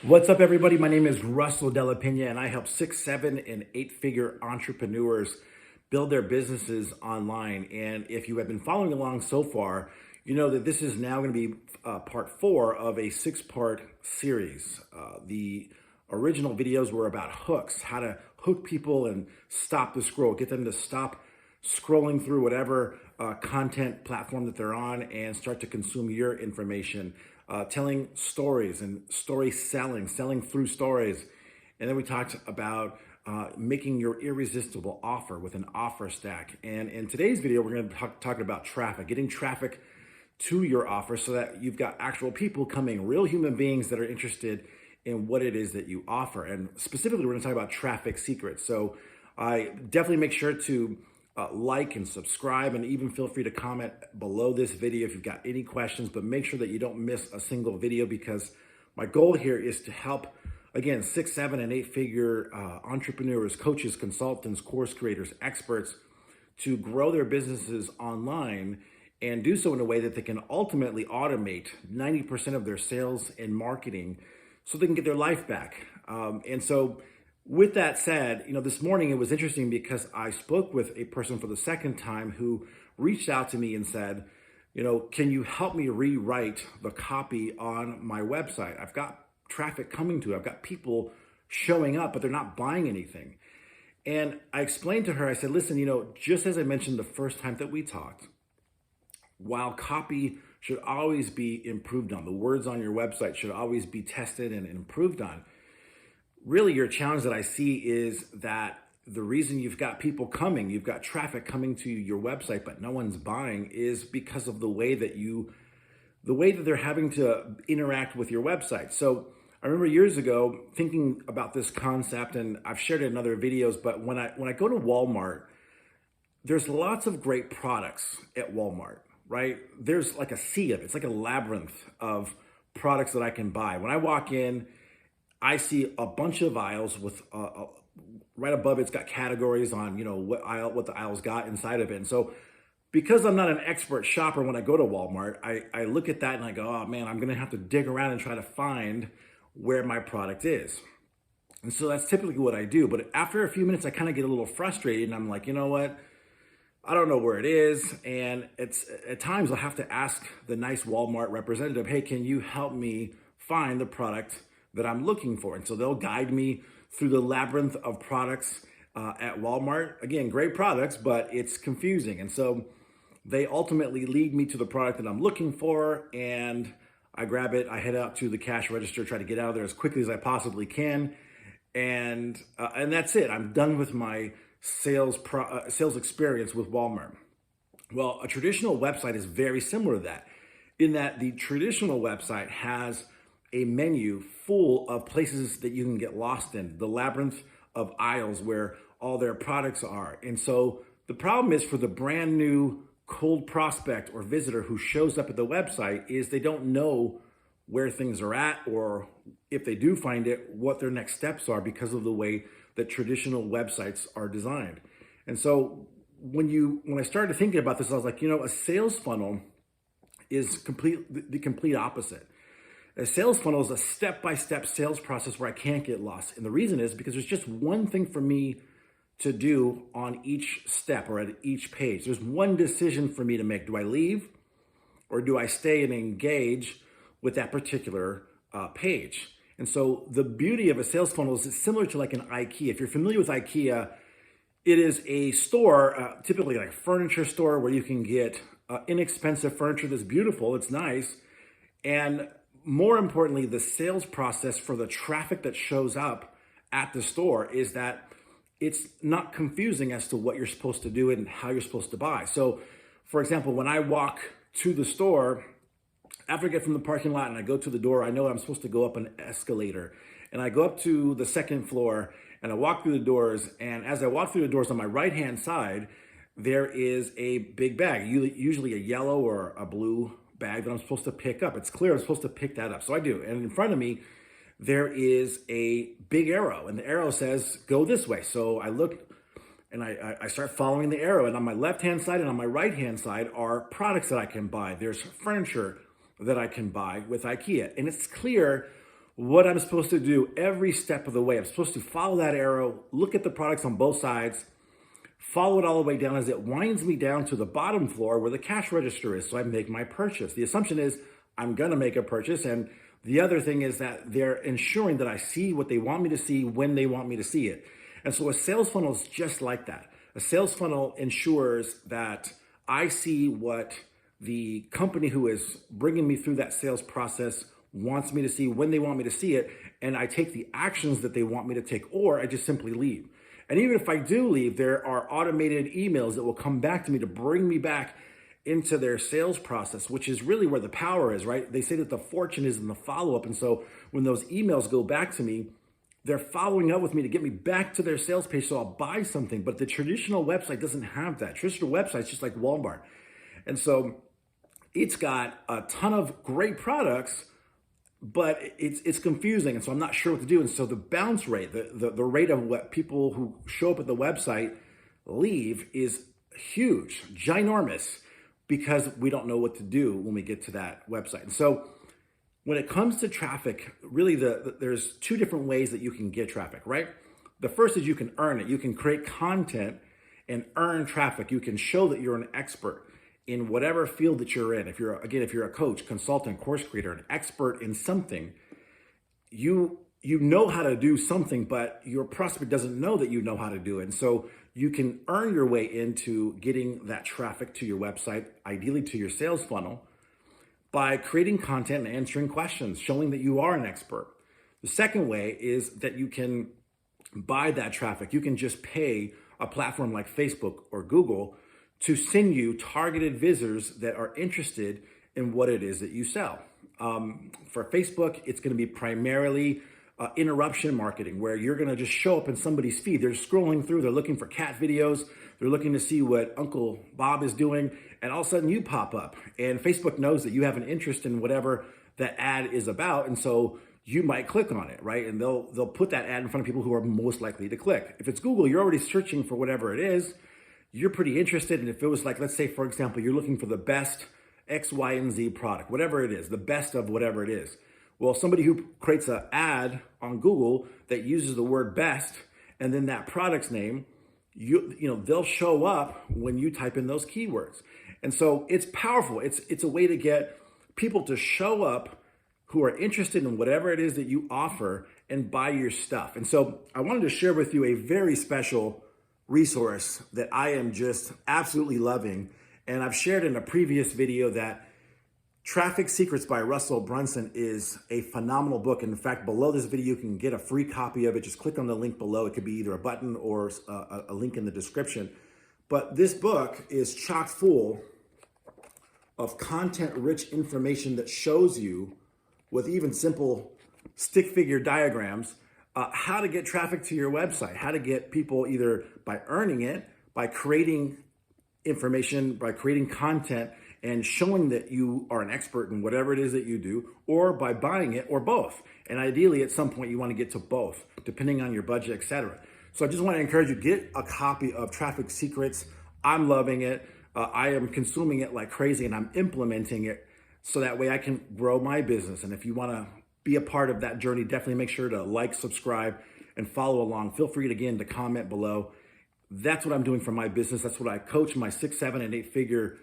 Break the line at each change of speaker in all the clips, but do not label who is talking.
What's up, everybody? My name is Russell Della Pena, and I help 6, 7, and 8-figure entrepreneurs build their businesses online. And if you have been following along so far, you know that this is now going to be part 4 of a 6-part series. The original videos were about hooks, how to hook people and stop the scroll, get them to stop scrolling through whatever content platform that they're on and start to consume your information, telling stories and story selling, selling through stories. And then we talked about making your irresistible offer with an offer stack. And in today's video, we're going to talk about traffic, getting traffic to your offer so that you've got actual people coming, real human beings that are interested in what it is that you offer. And specifically, we're going to talk about traffic secrets. So I definitely make sure to like and subscribe, and even feel free to comment below this video if you've got any questions, but make sure that you don't miss a single video, because my goal here is to help, again, 6, 7, and 8-figure entrepreneurs, coaches, consultants, course creators, experts to grow their businesses online and do so in a way that they can ultimately automate 90% of their sales and marketing so they can get their life back. And so with that said, this morning it was interesting because I spoke with a person for the second time who reached out to me and said, can you help me rewrite the copy on my website? I've got traffic coming to it. I've got people showing up, but they're not buying anything. And I explained to her, I said, listen, just as I mentioned the first time that we talked, while copy should always be improved on, the words on your website should always be tested and improved on, really your challenge that I see is that the reason you've got people coming, you've got traffic coming to your website, but no one's buying, is because of the way that they're having to interact with your website. So I remember years ago thinking about this concept, and I've shared it in other videos, but when I go to Walmart, there's lots of great products at Walmart, right? There's like a sea of it. It's like a labyrinth of products that I can buy. When I walk in, I see a bunch of aisles with right above it's got categories on what the aisles got inside of it. And so because I'm not an expert shopper, when I go to Walmart, I look at that and I go, oh man, I'm gonna have to dig around and try to find where my product is. And so that's typically what I do. But after a few minutes, I kind of get a little frustrated and I'm like, you know what? I don't know where it is. And it's at times I'll have to ask the nice Walmart representative, hey, can you help me find the product that I'm looking for? And so they'll guide me through the labyrinth of products at Walmart. Again, great products, but it's confusing. And so they ultimately lead me to the product that I'm looking for, and I grab it, I head out to the cash register, try to get out of there as quickly as I possibly can. And that's it. I'm done with my sales experience with Walmart. Well, a traditional website is very similar to that, in that the traditional website has a menu full of places that you can get lost in, the labyrinth of aisles where all their products are. And so the problem is, for the brand new cold prospect or visitor who shows up at the website, is they don't know where things are at, or if they do find it, what their next steps are, because of the way that traditional websites are designed. And so when I started thinking about this, I was like, a sales funnel is the complete opposite. A sales funnel is a step-by-step sales process where I can't get lost. And the reason is because there's just one thing for me to do on each step or at each page. There's one decision for me to make. Do I leave, or do I stay and engage with that particular page? And so the beauty of a sales funnel is it's similar to like an IKEA. If you're familiar with IKEA, it is a store, typically like a furniture store, where you can get inexpensive furniture that's beautiful, it's nice, and more importantly, the sales process for the traffic that shows up at the store is that it's not confusing as to what you're supposed to do and how you're supposed to buy. So, for example, when I walk to the store, after I get from the parking lot and I go to the door, I know I'm supposed to go up an escalator. And I go up to the second floor and I walk through the doors. And as I walk through the doors, on my right-hand side, there is a big bag, usually a yellow or a blue bag that I'm supposed to pick up. It's clear I'm supposed to pick that up. So I do. And in front of me, there is a big arrow, and the arrow says, go this way. So I look and I start following the arrow, and on my left-hand side and on my right-hand side are products that I can buy. There's furniture that I can buy with IKEA. And it's clear what I'm supposed to do every step of the way. I'm supposed to follow that arrow, look at the products on both sides, follow it all the way down as it winds me down to the bottom floor where the cash register is. So I make my purchase. The assumption is I'm going to make a purchase. And the other thing is that they're ensuring that I see what they want me to see when they want me to see it. And so a sales funnel is just like that. A sales funnel ensures that I see what the company who is bringing me through that sales process wants me to see when they want me to see it. And I take the actions that they want me to take, or I just simply leave. And even if I do leave, there are automated emails that will come back to me to bring me back into their sales process, which is really where the power is, right? They say that the fortune is in the follow-up. And so when those emails go back to me, they're following up with me to get me back to their sales page so I'll buy something. But the traditional website doesn't have that. Traditional website's just like Walmart. And so it's got a ton of great products, but it's confusing. And so I'm not sure what to do. And so the bounce rate, the rate of what people who show up at the website leave is huge, ginormous, because we don't know what to do when we get to that website. And so when it comes to traffic, really there's two different ways that you can get traffic, right? The first is you can earn it. You can create content and earn traffic. You can show that you're an expert in whatever field that you're in. If you're a coach, consultant, course creator, an expert in something, you know how to do something, but your prospect doesn't know that you know how to do it. And so you can earn your way into getting that traffic to your website, ideally to your sales funnel, by creating content and answering questions, showing that you are an expert. The second way is that you can buy that traffic. You can just pay a platform like Facebook or Google to send you targeted visitors that are interested in what it is that you sell. For Facebook, it's going to be primarily interruption marketing, where you're going to just show up in somebody's feed. They're scrolling through, they're looking for cat videos, they're looking to see what Uncle Bob is doing, and all of a sudden you pop up. And Facebook knows that you have an interest in whatever that ad is about, and so you might click on it, right? And they'll put that ad in front of people who are most likely to click. If it's Google, you're already searching for whatever it is. You're pretty interested. And if it was like, let's say, for example, you're looking for the best X, Y, and Z product, whatever it is, the best of whatever it is. Well, somebody who creates an ad on Google that uses the word best and then that product's name, they'll show up when you type in those keywords. And so it's powerful. It's a way to get people to show up who are interested in whatever it is that you offer and buy your stuff. And so I wanted to share with you a very special resource that I am just absolutely loving. And I've shared in a previous video that Traffic Secrets by Russell Brunson is a phenomenal book. And in fact, below this video, you can get a free copy of it. Just click on the link below. It could be either a button or a link in the description. But this book is chock full of content-rich information that shows you, with even simple stick figure diagrams, how to get traffic to your website, how to get people either by earning it, by creating information, by creating content, and showing that you are an expert in whatever it is that you do, or by buying it, or both. And ideally, at some point, you want to get to both, depending on your budget, etc. So I just want to encourage you, get a copy of Traffic Secrets. I'm loving it. I am consuming it like crazy, and I'm implementing it so that way I can grow my business. And if you want to be a part of that journey, definitely make sure to like, subscribe, and follow along. Feel free again to comment below. That's what I'm doing for my business. That's what I coach my 6, 7, and 8 figure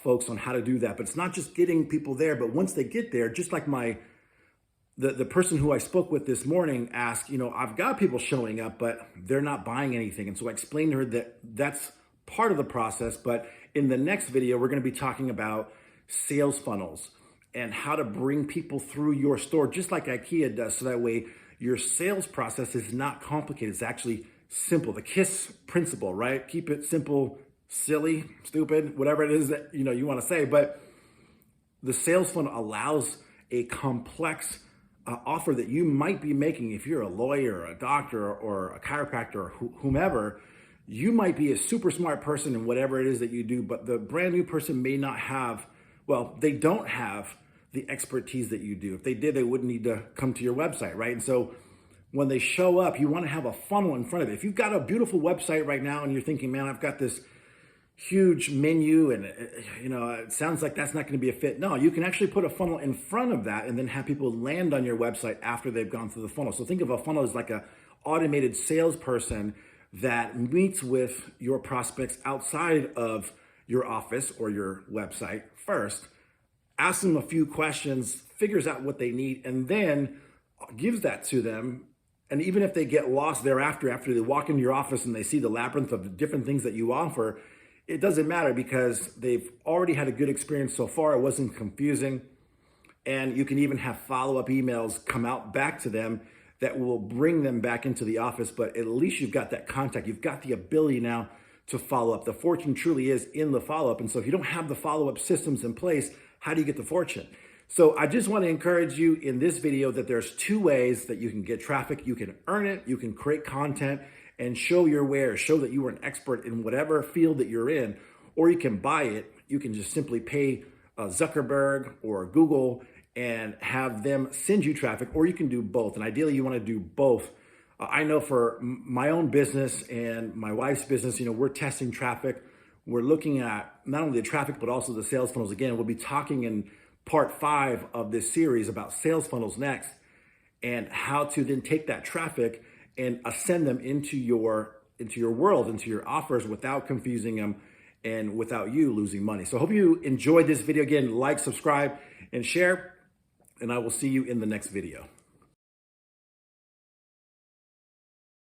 folks on how to do that. But it's not just getting people there, but once they get there, just like the person who I spoke with this morning asked, I've got people showing up, but they're not buying anything. And so I explained to her that that's part of the process. But in the next video, we're going to be talking about sales funnels and how to bring people through your store, just like IKEA does. So that way your sales process is not complicated. It's actually simple. The KISS principle, right? Keep it simple, silly, stupid, whatever it is that you want to say. But the sales funnel allows a complex offer that you might be making. If you're a lawyer, or a doctor, or a chiropractor, or whomever, you might be a super smart person in whatever it is that you do, but the brand new person may not have, they don't have the expertise that you do. If they did, they wouldn't need to come to your website, right? And so when they show up, you want to have a funnel in front of it. If you've got a beautiful website right now and you're thinking, man, I've got this huge menu and it sounds like that's not going to be a fit. No, you can actually put a funnel in front of that and then have people land on your website after they've gone through the funnel. So think of a funnel as like a automated salesperson that meets with your prospects outside of your office or your website first, asks them a few questions, figures out what they need, and then gives that to them. And even if they get lost thereafter, after they walk into your office and they see the labyrinth of the different things that you offer, it doesn't matter because they've already had a good experience so far. It wasn't confusing. And you can even have follow-up emails come out back to them that will bring them back into the office. But at least you've got that contact. You've got the ability now to follow up. The fortune truly is in the follow-up. And so if you don't have the follow-up systems in place, how do you get the fortune? So I just want to encourage you in this video that there's two ways that you can get traffic. You can earn it, you can create content and show your wares, show that you are an expert in whatever field that you're in, or you can buy it. You can just simply pay Zuckerberg or Google and have them send you traffic, or you can do both. And ideally you want to do both. I know for my own business and my wife's business, we're testing traffic. We're looking at not only the traffic, but also the sales funnels. Again, we'll be talking in part 5 of this series about sales funnels next, and how to then take that traffic and ascend them into your world, into your offers without confusing them and without you losing money. So I hope you enjoyed this video. Again, like, subscribe, and share, and I will see you in the next video.